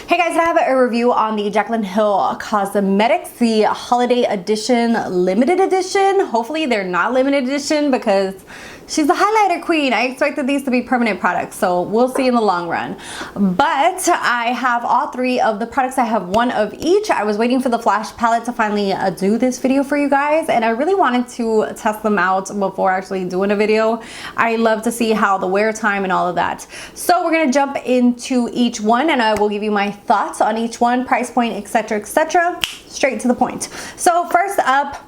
Hey guys, I have a review on the Jaclyn Hill Cosmetics, the Holiday Edition Limited Edition. Hopefully they're not limited edition because she's the highlighter queen. I expected these to be permanent products, so we'll see in the long run. But I have all three of the products. I have one of each. I was waiting for the flash palette to finally do this video for you guys, and I really wanted to test them out before actually doing a video. I love to see how the wear time and all of that. So we're gonna jump into each one and I will give you my thoughts on each one, price point, etc, etc, straight to the point. So first up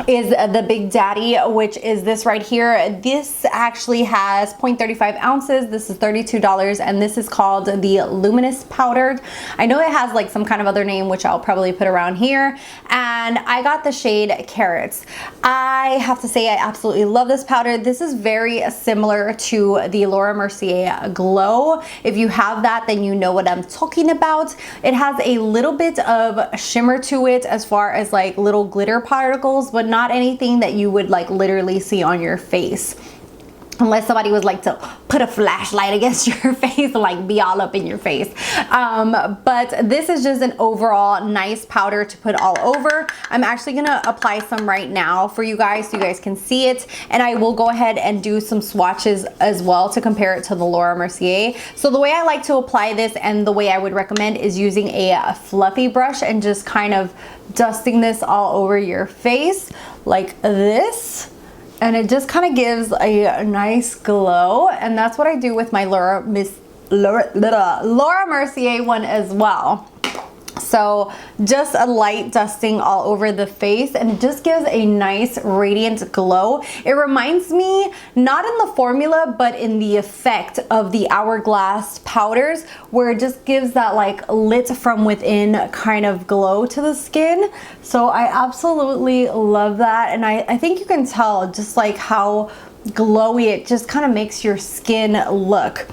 is the Big Daddy, which is this right here. This actually has 0.35 ounces. This is $32 and this is called the Luminous powdered. I know it has like some kind of other name, which I'll probably put around here, and I got the shade Carats. I have to say I absolutely love this powder. This is very similar to the Laura Mercier Glow. If you have that, then you know what I'm talking about. It has a little bit of shimmer to it as far as like little glitter particles, but not anything that you would like literally see on your face. Unless somebody was like to put a flashlight against your face and like be all up in your face. But this is just an overall nice powder to put all over. I'm actually gonna apply some right now for you guys so you guys can see it. And I will go ahead and do some swatches as well to compare it to the Laura Mercier. So the way I like to apply this and the way I would recommend is using a fluffy brush and just kind of dusting this all over your face like this. And it just kind of gives a nice glow, and that's what I do with my Laura Mercier one as well. So just a light dusting all over the face, and it just gives a nice radiant glow. It reminds me, not in the formula, but in the effect of the Hourglass powders, where it just gives that like lit from within kind of glow to the skin. So I absolutely love that, and I think you can tell just like how glowy it just kind of makes your skin look.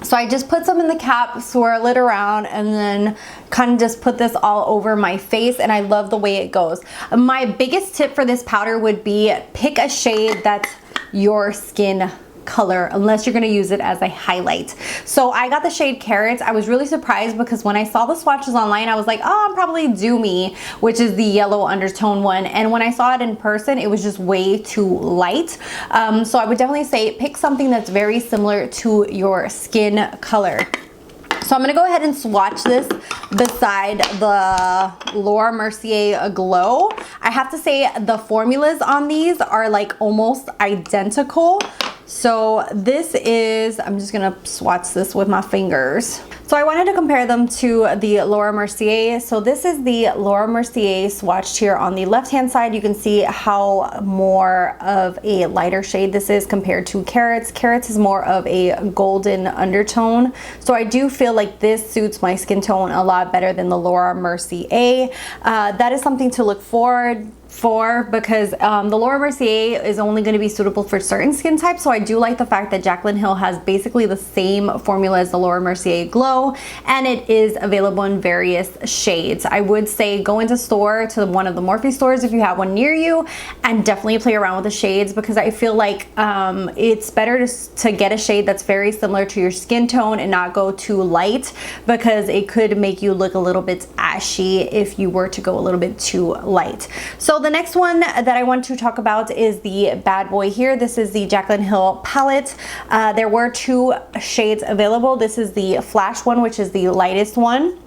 So I just put some in the cap, swirl it around, and then kind of just put this all over my face, and I love the way it goes. My biggest tip for this powder would be pick a shade that's your skin color, unless you're going to use it as a highlight. So I got the shade Carats. I was really surprised because when I saw the swatches online, I was like, oh, I'm probably due me, which is the yellow undertone one. And when I saw it in person, it was just way too light. So I would definitely say pick something that's very similar to your skin color. So I'm gonna go ahead and swatch this beside the Laura Mercier Glow. I have to say the formulas on these are like almost identical. So this is, I'm just gonna swatch this with my fingers. So I wanted to compare them to the Laura Mercier. So this is the Laura Mercier swatched here on the left-hand side. You can see how more of a lighter shade this is compared to Carats. Carats is more of a golden undertone. So I do feel like this suits my skin tone a lot better than the Laura Mercier. That is something to look forward for because the Laura Mercier is only going to be suitable for certain skin types. So I do like the fact that Jaclyn Hill has basically the same formula as the Laura Mercier Glow, and it is available in various shades. I would say go into store to one of the Morphe stores if you have one near you, and definitely play around with the shades, because I feel like it's better to get a shade that's very similar to your skin tone and not go too light, because it could make you look a little bit ashy if you were to go a little bit too light. So the next one that I want to talk about is the bad boy here. This is the Jaclyn Hill palette. There were two shades available. This is the flash one, which is the lightest one.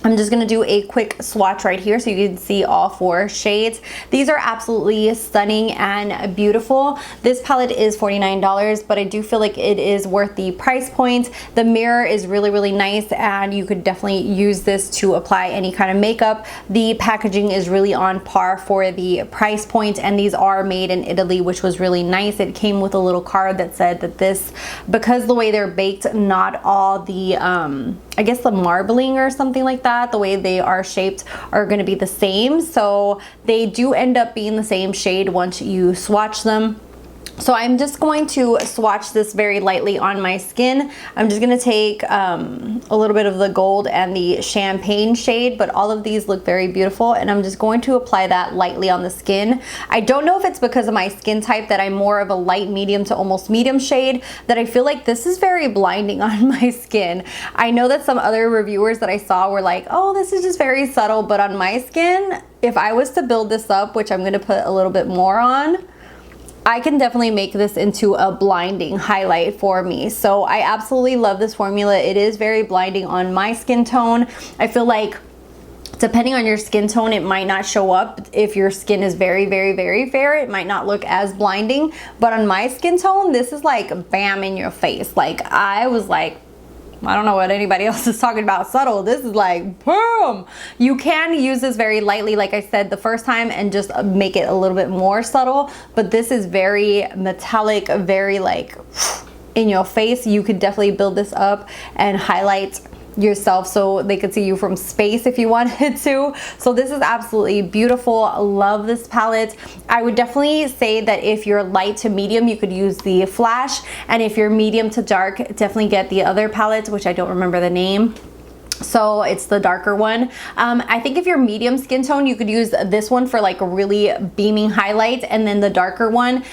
I'm just gonna do a quick swatch right here so you can see all four shades. These are absolutely stunning and beautiful. This palette is $49, but I do feel like it is worth the price point. The mirror is really, really nice, and you could definitely use this to apply any kind of makeup. The packaging is really on par for the price point, and these are made in Italy, which was really nice. It came with a little card that said that this, because the way they're baked, not all the, I guess the marbling or something like that, the way they are shaped are going to be the same. So they do end up being the same shade once you swatch them. So I'm just going to swatch this very lightly on my skin. I'm just gonna take a little bit of the gold and the champagne shade, but all of these look very beautiful, and I'm just going to apply that lightly on the skin. I don't know if it's because of my skin type that I'm more of a light medium to almost medium shade, that I feel like this is very blinding on my skin. I know that some other reviewers that I saw were like, oh, this is just very subtle, but on my skin, if I was to build this up, which I'm gonna put a little bit more on, I can definitely make this into a blinding highlight for me. So I absolutely love this formula. It is very blinding on my skin tone. I feel like depending on your skin tone, it might not show up. If your skin is very, very, very fair, it might not look as blinding. But on my skin tone, this is like bam in your face. Like I was like, I don't know what anybody else is talking about subtle. This is like boom. You can use this very lightly, like I said the first time, and just make it a little bit more subtle. But this is very metallic, very like in your face. You could definitely build this up and highlight yourself so they could see you from space if you wanted to. So this is absolutely beautiful. Love this palette. I would definitely say that if you're light to medium, you could use the Flash, and if you're medium to dark, definitely get the other palette, which I don't remember the name. So it's the darker one. I think if you're medium skin tone, you could use this one for like a really beaming highlight, and then the darker one.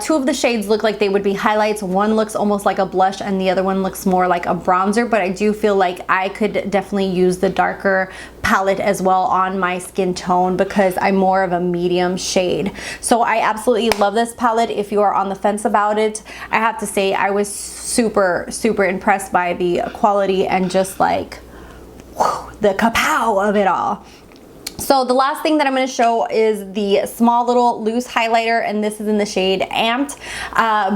Two of the shades look like they would be highlights. One looks almost like a blush and the other one looks more like a bronzer, but I do feel like I could definitely use the darker palette as well on my skin tone because I'm more of a medium shade. So I absolutely love this palette. If you are on the fence about it, I have to say I was super, super impressed by the quality and just like the kapow of it all. So the last thing that I'm going to show is the small little loose highlighter, and this is in the shade Amped.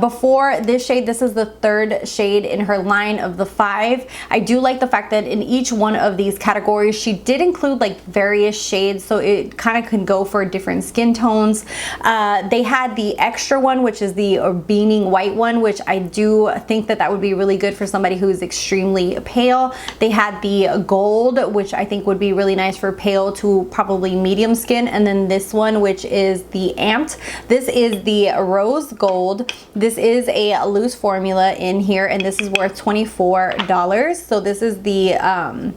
Before this shade, this is the third shade in her line of the 5. I do like the fact that in each one of these categories, she did include like various shades, so it kind of can go for different skin tones. They had the extra one, which is the beaming white one, which I do think that that would be really good for somebody who's extremely pale. They had the gold, which I think would be really nice for pale to probably medium skin, and then this one, which is the Amped. This is the rose gold. This is a loose formula in here, and this is worth $24. So this is the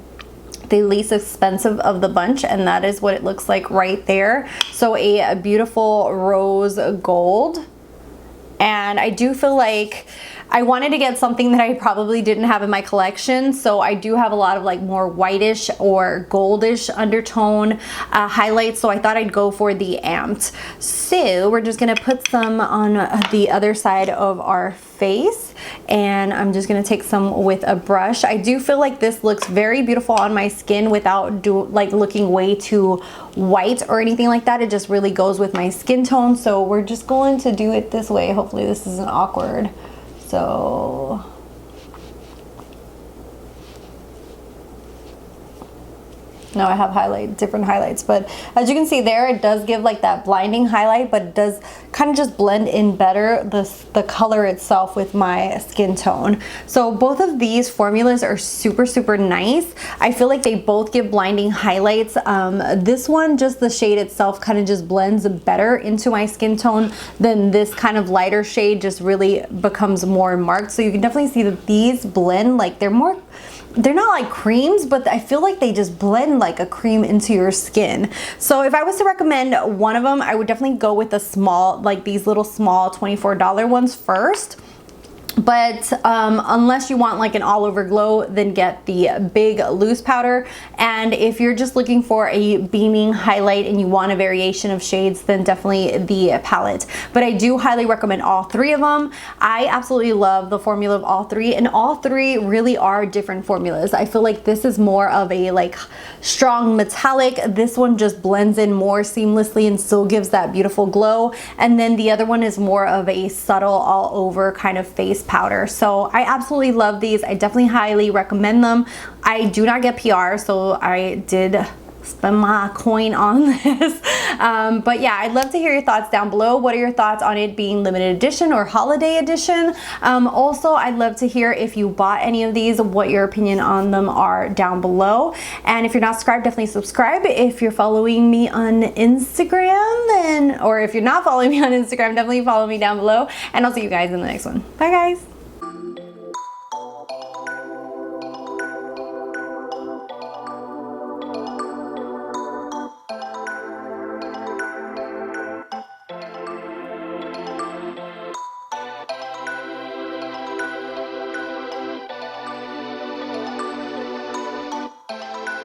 least expensive of the bunch, and that is what it looks like right there. So a beautiful rose gold. And I do feel like I wanted to get something that I probably didn't have in my collection, so I do have a lot of like more whitish or goldish undertone highlights, so I thought I'd go for the Amped. So we're just gonna put some on the other side of our face, and I'm just gonna take some with a brush. I do feel like this looks very beautiful on my skin without looking way too white or anything like that. It just really goes with my skin tone, so we're just going to do it this way. Hopefully this isn't awkward. So now I have different highlights, but as you can see there, it does give like that blinding highlight, but it does kind of just blend in better the color itself with my skin tone. So both of these formulas are super, super nice. I feel like they both give blinding highlights. This one, just the shade itself kind of just blends better into my skin tone than this kind of lighter shade just really becomes more marked. So you can definitely see that these blend, like they're not like creams, but I feel like they just blend like a cream into your skin. So if I was to recommend one of them, I would definitely go with the small, like these little small $24 ones first. But unless you want like an all over glow, then get the big loose powder. And if you're just looking for a beaming highlight and you want a variation of shades, then definitely the palette. But I do highly recommend all three of them. I absolutely love the formula of all three, and all three really are different formulas. I feel like this is more of a like strong metallic. This one just blends in more seamlessly and still gives that beautiful glow. And then the other one is more of a subtle all over kind of face powder. So I absolutely love these. I definitely highly recommend them. I do not get PR, so I did spend my coin on this. But yeah, I'd love to hear your thoughts down below. What are your thoughts on it being limited edition or holiday edition? Also, I'd love to hear if you bought any of these, what your opinion on them are down below. And if you're not subscribed, definitely subscribe. If you're following me on Instagram, then, or if you're not following me on Instagram, definitely follow me down below. And I'll see you guys in the next one. Bye guys.